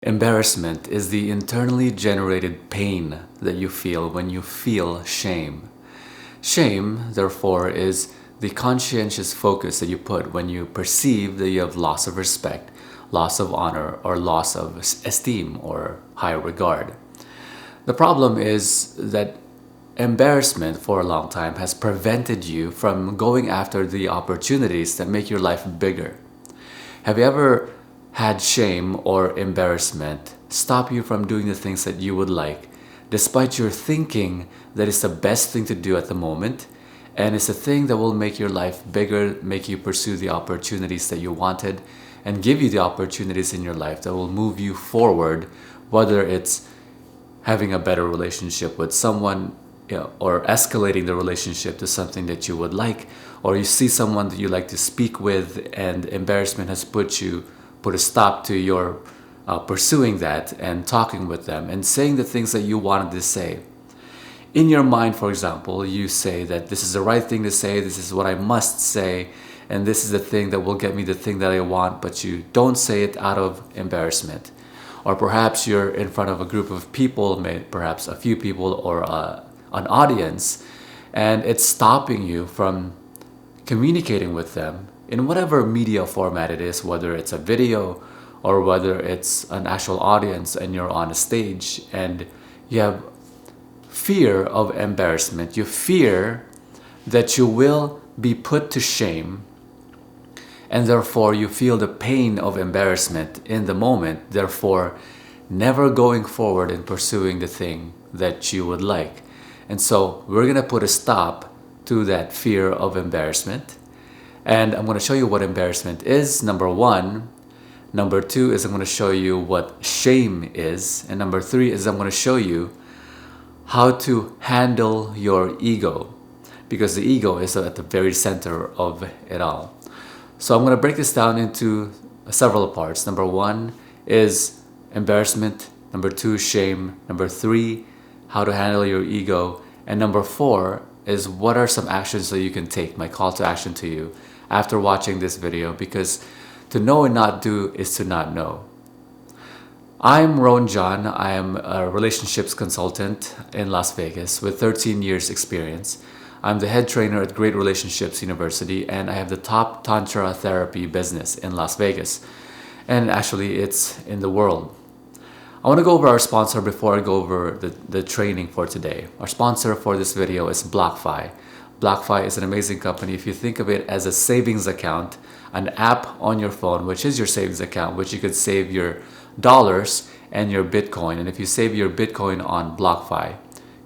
Embarrassment is the internally generated pain that you feel when you feel shame. Shame, therefore, is the conscientious focus that you put when you perceive that you have loss of respect, loss of honor, or loss of esteem or high regard. The problem is that embarrassment for a long time has prevented you from going after the opportunities that make your life bigger. Have you ever had shame or embarrassment stop you from doing the things that you would like, despite your thinking that it's the best thing to do at the moment, and it's a thing that will make your life bigger, make you pursue the opportunities that you wanted, and give you the opportunities in your life that will move you forward, whether it's having a better relationship with someone, or escalating the relationship to something that you would like, or you see someone that you like to speak with and embarrassment has put a stop to your pursuing that and talking with them and saying the things that you wanted to say. In your mind, for example, you say that this is the right thing to say, this is what I must say, and this is the thing that will get me the thing that I want, but you don't say it out of embarrassment. Or perhaps you're in front of a group of people, perhaps a few people or an audience, and it's stopping you from communicating with them in whatever media format it is, whether it's a video or whether it's an actual audience and you're on a stage and you have fear of embarrassment. You fear that you will be put to shame, and therefore you feel the pain of embarrassment in the moment, therefore never going forward and pursuing the thing that you would like. And so we're going to put a stop to that fear of embarrassment. And I'm going to show you what embarrassment is, number one. Number two is I'm going to show you what shame is. And number three is I'm going to show you how to handle your ego, because the ego is at the very center of it all. So I'm going to break this down into several parts. Number one is embarrassment. Number two, shame. Number three, how to handle your ego. And number four is what are some actions that you can take, my call to action to you after watching this video, because to know and not do is to not know. I'm Ron John. I am a relationships consultant in Las Vegas with 13 years experience. I'm the head trainer at Great Relationships University, and I have the top Tantra therapy business in Las Vegas. And actually, it's in the world. I want to go over our sponsor before I go over the training for today. Our sponsor for this video is BlockFi. BlockFi is an amazing company. If you think of it as a savings account, an app on your phone, which is your savings account, which you could save your dollars and your Bitcoin. And if you save your Bitcoin on BlockFi,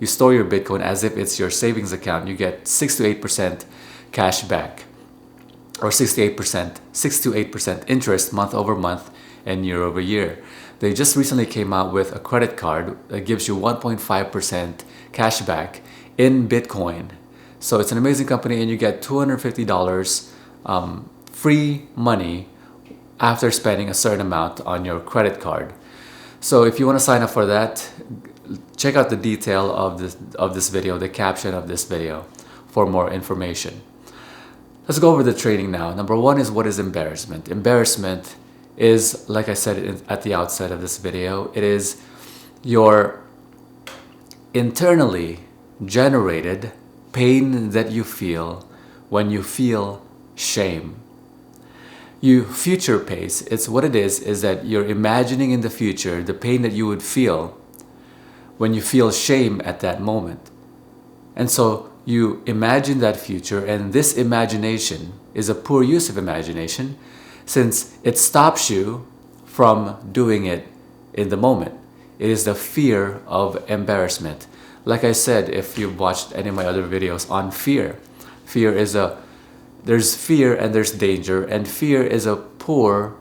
you store your Bitcoin as if it's your savings account, you get 6 to 8% cash back, or 6 to 8% interest month over month and year over year. They just recently came out with a credit card that gives you 1.5% cash back in Bitcoin. So it's an amazing company, and you get $250 free money after spending a certain amount on your credit card. So if you want to sign up for that, check out the detail of this video, the caption of this video, for more information. Let's go over the training now. Number one is, what is embarrassment? Embarrassment is, like I said at the outset of this video, it is your internally generated pain that you feel when you feel shame. You future pace. It's what it is that you're imagining in the future the pain that you would feel when you feel shame at that moment. And so you imagine that future, and this imagination is a poor use of imagination, since it stops you from doing it in the moment. It is the fear of embarrassment. Like I said, if you've watched any of my other videos on fear, there's fear and there's danger, and fear is a poor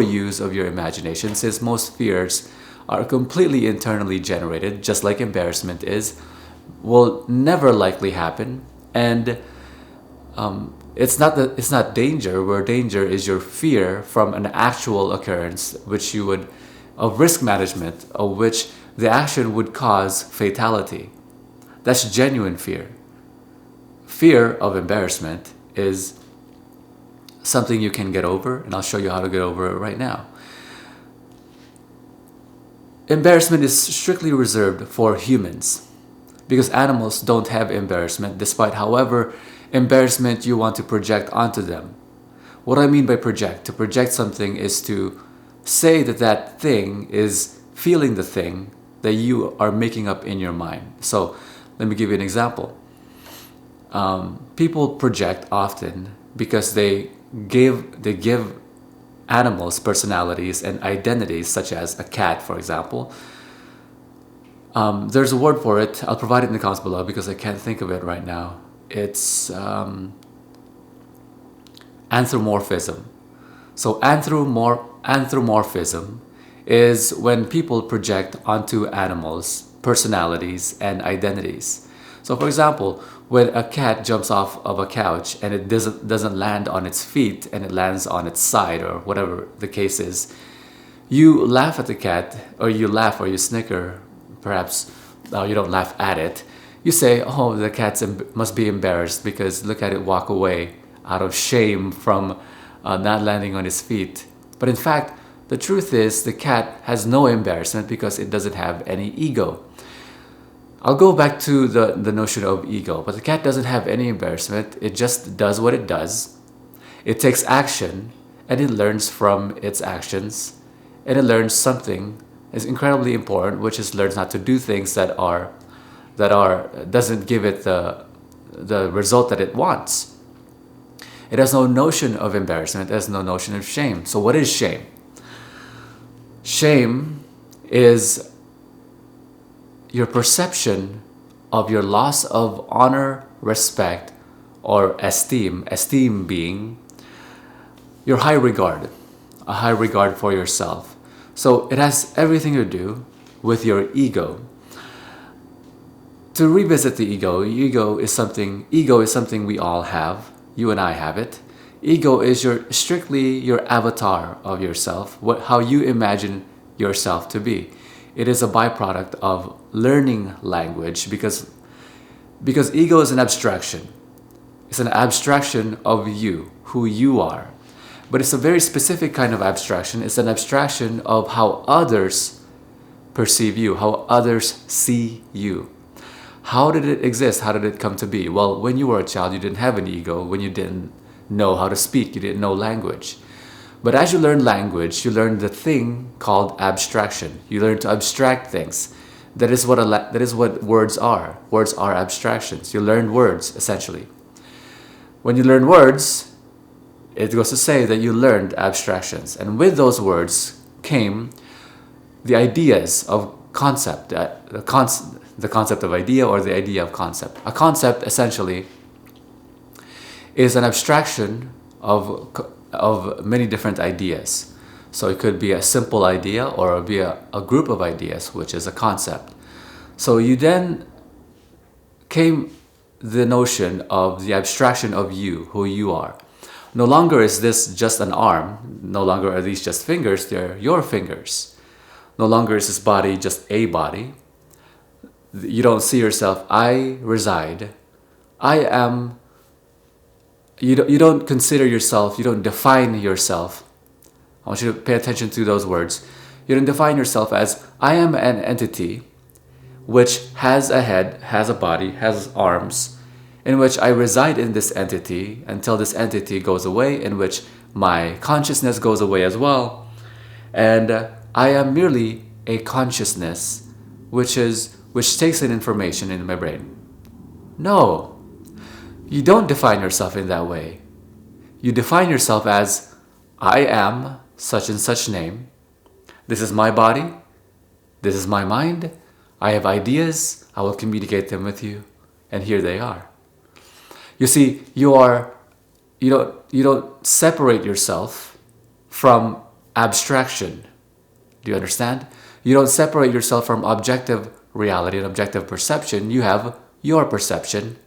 use of your imagination, since most fears are completely internally generated, just like embarrassment is, will never likely happen. And it's not danger, where danger is your fear from an actual occurrence, of risk management, of which the action would cause fatality. That's genuine fear. Fear of embarrassment is something you can get over, and I'll show you how to get over it right now. Embarrassment is strictly reserved for humans because animals don't have embarrassment despite however embarrassment you want to project onto them. What I mean by project, to project something is to say that that thing is feeling the thing that you are making up in your mind. So let me give you an example. People project often because they give animals personalities and identities, such as a cat, for example. There's a word for it. I'll provide it in the comments below because I can't think of it right now. It's anthropomorphism. So anthropomorphism is when people project onto animals personalities and identities. So for example, when a cat jumps off of a couch and it doesn't land on its feet and it lands on its side or whatever the case is, you laugh at the cat, or you laugh or you snicker, perhaps you don't laugh at it. You say, oh, the cat must be embarrassed because look at it walk away out of shame from not landing on its feet. But in fact, the truth is the cat has no embarrassment because it doesn't have any ego. I'll go back to the notion of ego, but the cat doesn't have any embarrassment. It just does what it does. It takes action and it learns from its actions, and it learns something is incredibly important, which is learns not to do things that doesn't give it the result that it wants. It has no notion of embarrassment. It has no notion of shame. So what is shame? Shame is your perception of your loss of honor, respect, or esteem. Esteem being your high regard, a high regard for yourself. So it has everything to do with your ego. To revisit the ego is something we all have. You and I have it. Ego is strictly your avatar of yourself, how you imagine yourself to be. It is a byproduct of learning language because ego is an abstraction. It's an abstraction of you, who you are. But it's a very specific kind of abstraction. It's an abstraction of how others perceive you, how others see you. How did it exist? How did it come to be? Well, when you were a child, you didn't have an ego. When you didn't know how to speak, you didn't know language. But as you learn language, you learn the thing called abstraction. You learn to abstract things. That is what words are. Words are abstractions. You learn words, essentially. When you learn words, it goes to say that you learned abstractions. And with those words came the ideas of concept, the concept of idea, or the idea of concept. A concept, essentially, is an abstraction of many different ideas. So it could be a simple idea or be a group of ideas, which is a concept. So you then came the notion of the abstraction of you, who you are. No longer is this just an arm. No longer are these just fingers. They're your fingers. No longer is this body just a body. You don't see yourself, I reside. I am. You don't consider yourself, you don't define yourself. I want you to pay attention to those words. You don't define yourself as, I am an entity which has a head, has a body, has arms, in which I reside in this entity until this entity goes away, in which my consciousness goes away as well. And I am merely a consciousness which takes in information in my brain. No. You don't define yourself in that way. You define yourself as, I am such and such name. This is my body. This is my mind. I have ideas. I will communicate them with you. And here they are. You see, you don't separate yourself from abstraction. Do you understand? You don't separate yourself from objective reality and objective perception. You have your perception.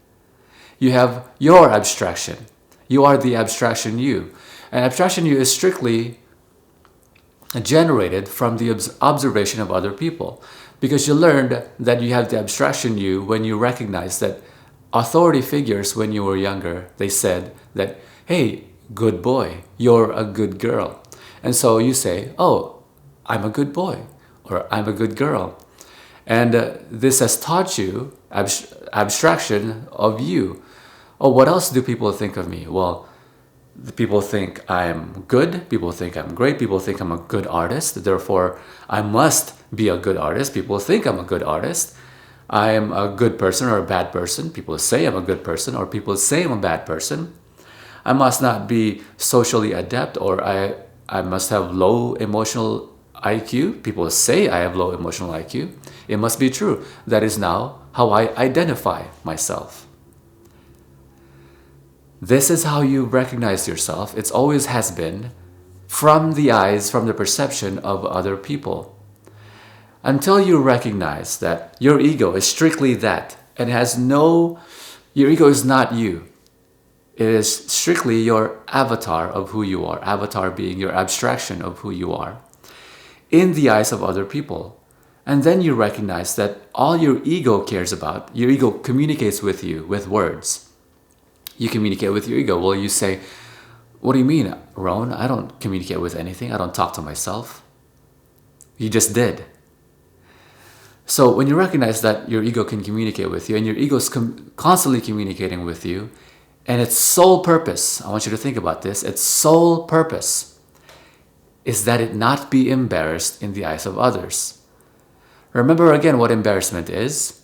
You have your abstraction. You are the abstraction you. And abstraction you is strictly generated from the observation of other people. Because you learned that you have the abstraction you when you recognize that authority figures when you were younger, they said that, hey, good boy, you're a good girl. And so you say, oh, I'm a good boy. or I'm a good girl. And this has taught you abstraction of you. Oh, what else do people think of me? Well, the people think I'm good. People think I'm great. People think I'm a good artist. Therefore, I must be a good artist. People think I'm a good artist. I am a good person or a bad person. People say I'm a good person or people say I'm a bad person. I must not be socially adept or I must have low emotional IQ. People say I have low emotional IQ. It must be true. That is now how I identify myself. This is how you recognize yourself. It's always has been from the eyes, from the perception of other people. Until you recognize that your ego is strictly that and your ego is not you. It is strictly your avatar of who you are, avatar being your abstraction of who you are, in the eyes of other people. And then you recognize that all your ego cares about, your ego communicates with you with words. You communicate with your ego. Well, you say, what do you mean, Roan? I don't communicate with anything. I don't talk to myself. You just did. So when you recognize that your ego can communicate with you and your ego is constantly communicating with you, and its sole purpose, I want you to think about this, its sole purpose is that it not be embarrassed in the eyes of others. Remember again what embarrassment is.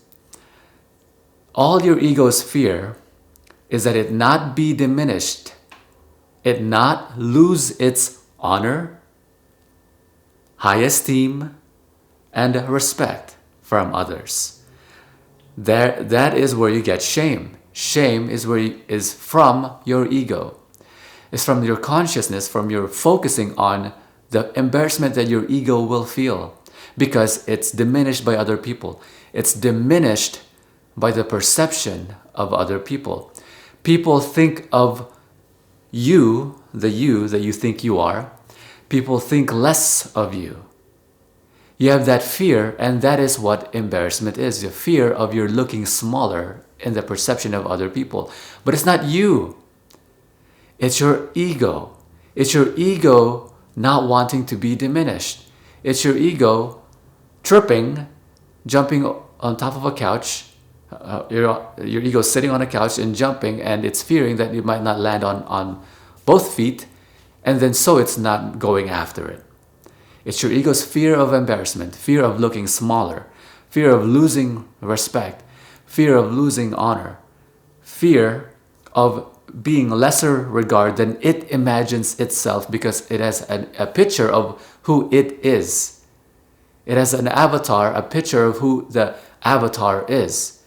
All your ego's fear is that it not be diminished, it not lose its honor, high esteem, and respect from others. That is where you get shame. Shame is from your ego. It's from your consciousness, from your focusing on the embarrassment that your ego will feel because it's diminished by other people. It's diminished by the perception of other people. People think of you, the you that you think you are. People think less of you. You have that fear, and that is what embarrassment is, the fear of your looking smaller in the perception of other people. But it's not you. It's your ego. It's your ego not wanting to be diminished. It's your ego tripping, jumping on top of a couch. Your ego sitting on a couch and jumping, and it's fearing that you might not land on both feet, and then so it's not going after it. It's your ego's fear of embarrassment, fear of looking smaller, fear of losing respect, fear of losing honor, fear of being lesser regard than it imagines itself because it has a picture of who it is. It has an avatar, a picture of who the avatar is.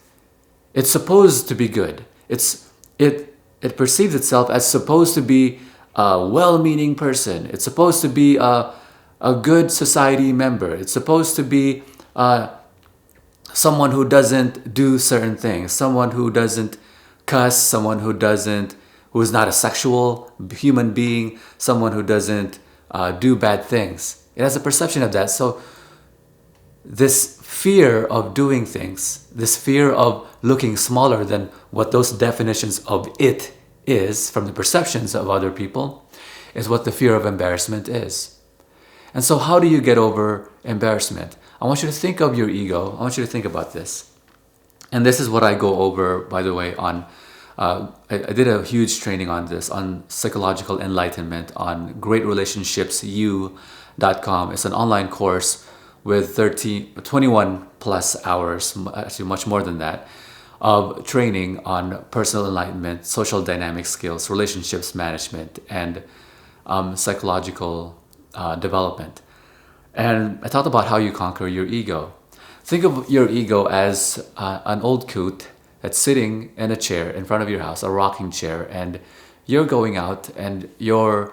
It's supposed to be good. It perceives itself as supposed to be a well-meaning person. It's supposed to be a good society member. It's supposed to be someone who doesn't do certain things, someone who doesn't cuss, someone who is not a sexual human being, someone who doesn't do bad things. It has a perception of that. So this fear of doing things, this fear of looking smaller than what those definitions of it is from the perceptions of other people is what the fear of embarrassment is. And so how do you get over embarrassment? I want you to think of your ego. I want you to think about this. And this is what I go over, by the way, on I did a huge training on this, on psychological enlightenment, on greatrelationshipsyou.com. It's an online course with 21 plus hours, actually much more than that, of training on personal enlightenment, social dynamic skills, relationships management, and psychological development. And I talked about how you conquer your ego. Think of your ego as an old coot that's sitting in a chair in front of your house, a rocking chair, and you're going out and you're...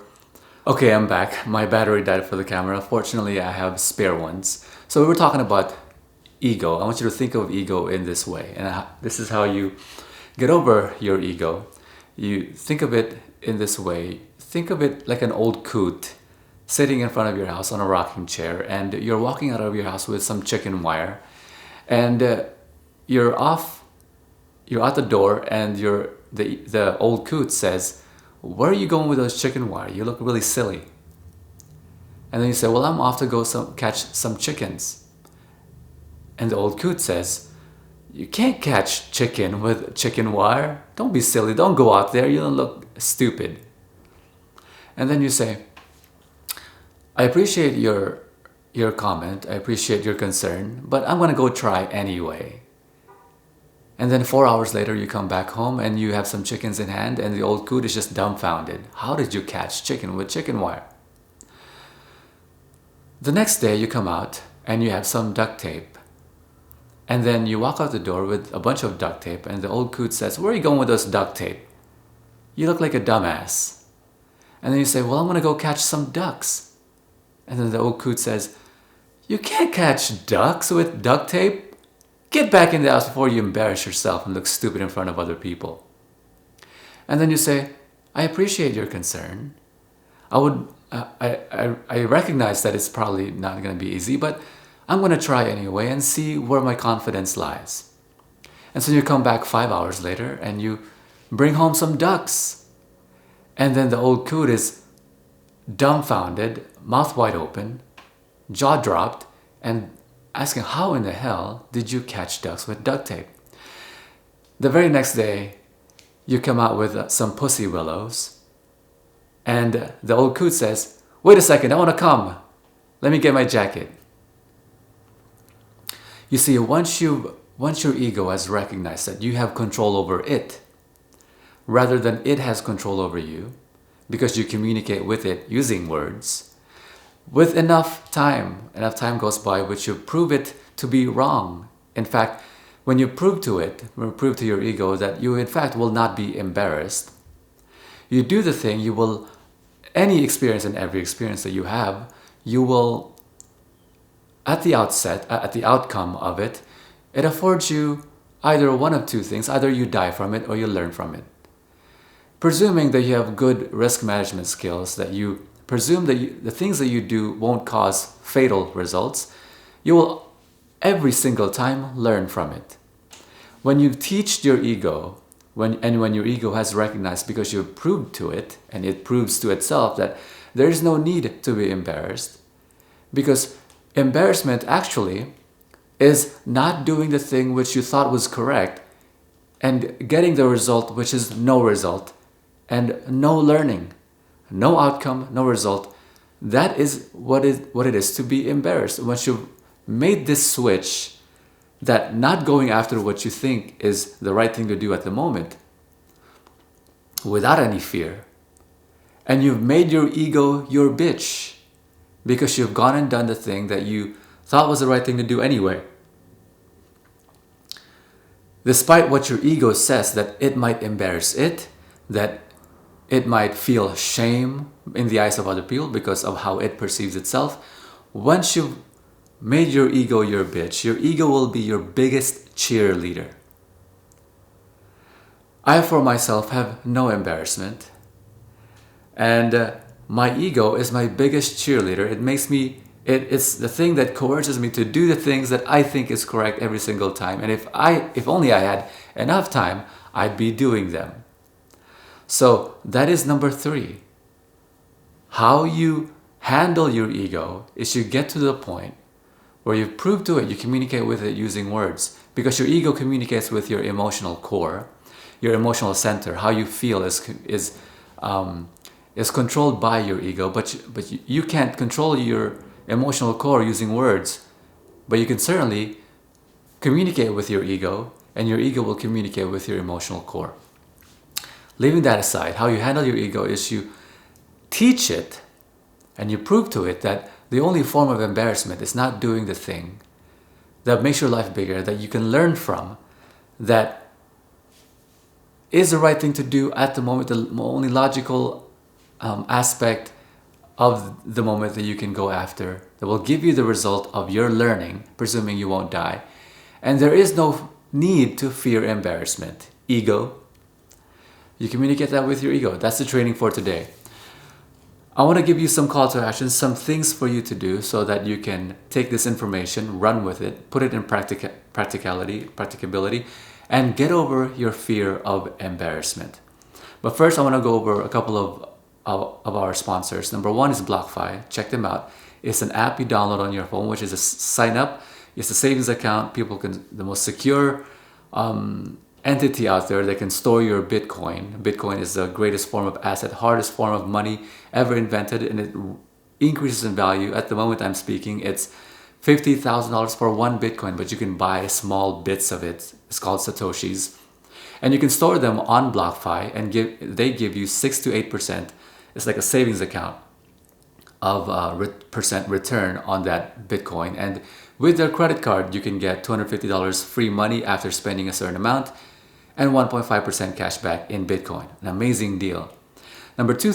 Okay, I'm back. My battery died for the camera. Fortunately, I have spare ones. So we were talking about ego. I want you to think of ego in this way. And this is how you get over your ego. You think of it in this way. Think of it like an old coot sitting in front of your house on a rocking chair, and you're walking out of your house with some chicken wire, and you're out the door, and the old coot says, "Where are you going with those chicken wire? You look really silly." And then you say, well, I'm off to go catch some chickens. And the old coot says, you can't catch chicken with chicken wire. Don't be silly. Don't go out there. You'll look stupid. And then you say, I appreciate your comment. I appreciate your concern, but I'm going to go try anyway. And then 4 hours later, you come back home and you have some chickens in hand, and the old coot is just dumbfounded. How did you catch chicken with chicken wire? The next day, you come out and you have some duct tape. And then you walk out the door with a bunch of duct tape, and the old coot says, where are you going with this duct tape? You look like a dumbass. And then you say, well, I'm going to go catch some ducks. And then the old coot says, you can't catch ducks with duct tape. Get back in the house before you embarrass yourself and look stupid in front of other people. And then you say, I appreciate your concern. I recognize that it's probably not going to be easy, but I'm going to try anyway and see where my confidence lies. And so you come back 5 hours later and you bring home some ducks. And then the old coot is dumbfounded, mouth wide open, jaw dropped, and asking, how in the hell did you catch ducks with duct tape? The very next day, you come out with some pussy willows, and the old coot says, wait a second, I want to come. Let me get my jacket. You see, once your ego has recognized that you have control over it, rather than it has control over you, because you communicate with it using words, with enough time goes by which you prove it to be wrong. In fact, when you prove to your ego that you in fact will not be embarrassed, you do the thing, any experience and every experience that you have, you will, at the outset, at the outcome of it, it affords you either one of two things. Either you die from it or you learn from it. Presuming that you have good risk management skills, that you presume that the things that you do won't cause fatal results, you will every single time learn from it. When you teach your ego, when your ego has recognized, because you've proved to it, and it proves to itself that there is no need to be embarrassed, because embarrassment actually is not doing the thing which you thought was correct and getting the result which is no result and no learning. No outcome, no result. That is what it is to be embarrassed. Once you've made this switch, that not going after what you think is the right thing to do at the moment, without any fear, and you've made your ego your bitch, because you've gone and done the thing that you thought was the right thing to do anyway. Despite what your ego says that it might embarrass it, that it might feel shame in the eyes of other people because of how it perceives itself. Once you've made your ego your bitch, your ego will be your biggest cheerleader. I, for myself, have no embarrassment. And my ego is my biggest cheerleader. It makes me, it's the thing that coerces me to do the things that I think is correct every single time. And if only I had enough time, I'd be doing them. So that is number 3. How you handle your ego is you get to the point where you prove to it, you communicate with it using words, because your ego communicates with your emotional core, your emotional center. How you feel is controlled by your ego, but you can't control your emotional core using words, but you can certainly communicate with your ego, and your ego will communicate with your emotional core. Leaving that aside, how you handle your ego is you teach it and you prove to it that the only form of embarrassment is not doing the thing that makes your life bigger, that you can learn from, that is the right thing to do at the moment, the only logical aspect of the moment that you can go after, that will give you the result of your learning, presuming you won't die. And there is no need to fear embarrassment. Ego. You communicate that with your ego. That's the training for today. I want to give you some call to action, some things for you to do so that you can take this information, run with it, put it in practicability, and get over your fear of embarrassment. But first, I want to go over a couple of of our sponsors. Number one is BlockFi. Check them out. It's an app you download on your phone, which is a sign up. It's a savings account. People can, the most secure entity out there that can store your Bitcoin. Bitcoin is the greatest form of asset, hardest form of money ever invented, and it increases in value. At the moment I'm speaking, it's $50,000 for one Bitcoin, but you can buy small bits of it. It's called Satoshis. And you can store them on BlockFi, and they give you 6 to 8%. It's like a savings account of percent return on that Bitcoin. And with their credit card, you can get $250 free money after spending a certain amount and 1.5% cash back in Bitcoin. An amazing deal. Number two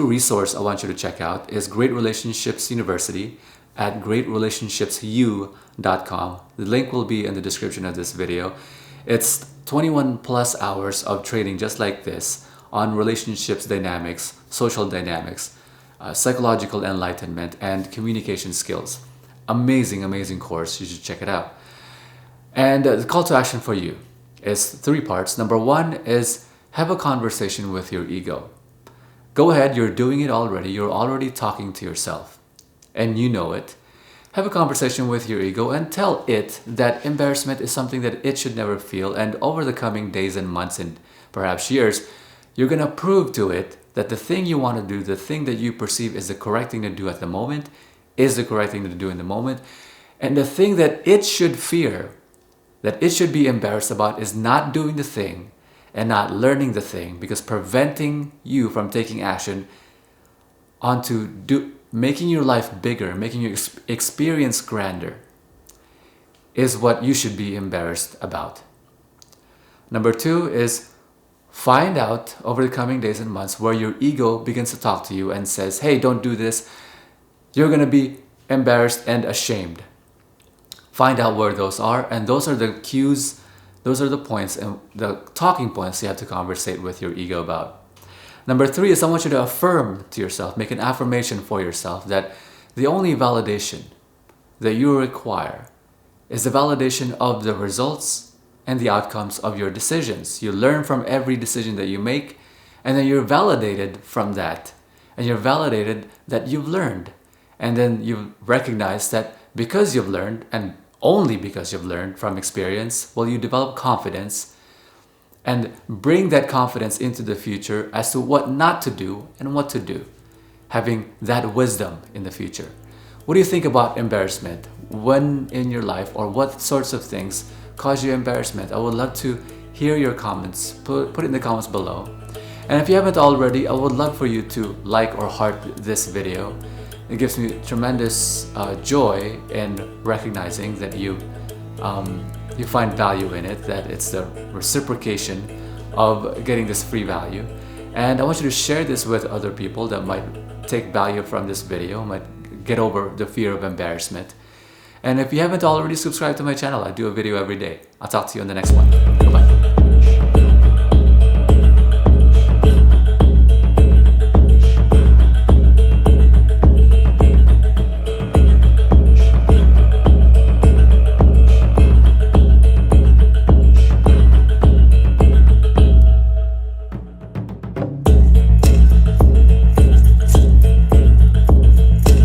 resource I want you to check out is Great Relationships University at greatrelationshipsu.com. The link will be in the description of this video. It's 21 plus hours of training just like this on relationships dynamics, social dynamics, psychological enlightenment, and communication skills. Amazing, amazing course. You should check it out. And the call to action for you is 3 parts. Number 1 is have a conversation with your ego. Go ahead, you're doing it already. You're already talking to yourself and you know it. Have a conversation with your ego and tell it that embarrassment is something that it should never feel. And over the coming days and months and perhaps years, you're going to prove to it that the thing you want to do, the thing that you perceive is the correct thing to do at the moment, is the correct thing to do in the moment. And the thing that it should fear, that it should be embarrassed about, is not doing the thing and not learning the thing, because preventing you from taking action onto making your life bigger, making your experience grander, is what you should be embarrassed about. Number 2 is find out over the coming days and months where your ego begins to talk to you and says, hey, don't do this. You're going to be embarrassed and ashamed. Find out where those are, and those are the cues, those are the points and the talking points you have to conversate with your ego about. Number 3 is I want you to affirm to yourself, make an affirmation for yourself that the only validation that you require is the validation of the results and the outcomes of your decisions. You learn from every decision that you make, and then you're validated from that. And you're validated that you've learned. And then you recognize that because you've learned, and only because you've learned from experience, well, you develop confidence and bring that confidence into the future as to what not to do and what to do, having that wisdom in the future. What do you think about embarrassment? When in your life, or what sorts of things cause you embarrassment? I would love to hear your comments. Put it in the comments below. And if you haven't already, I would love for you to like or heart this video. It gives me tremendous joy in recognizing that you find value in it, that it's the reciprocation of getting this free value. And I want you to share this with other people that might take value from this video, might get over the fear of embarrassment. And if you haven't already subscribed to my channel, I do a video every day. I'll talk to you on the next one. Bye-bye.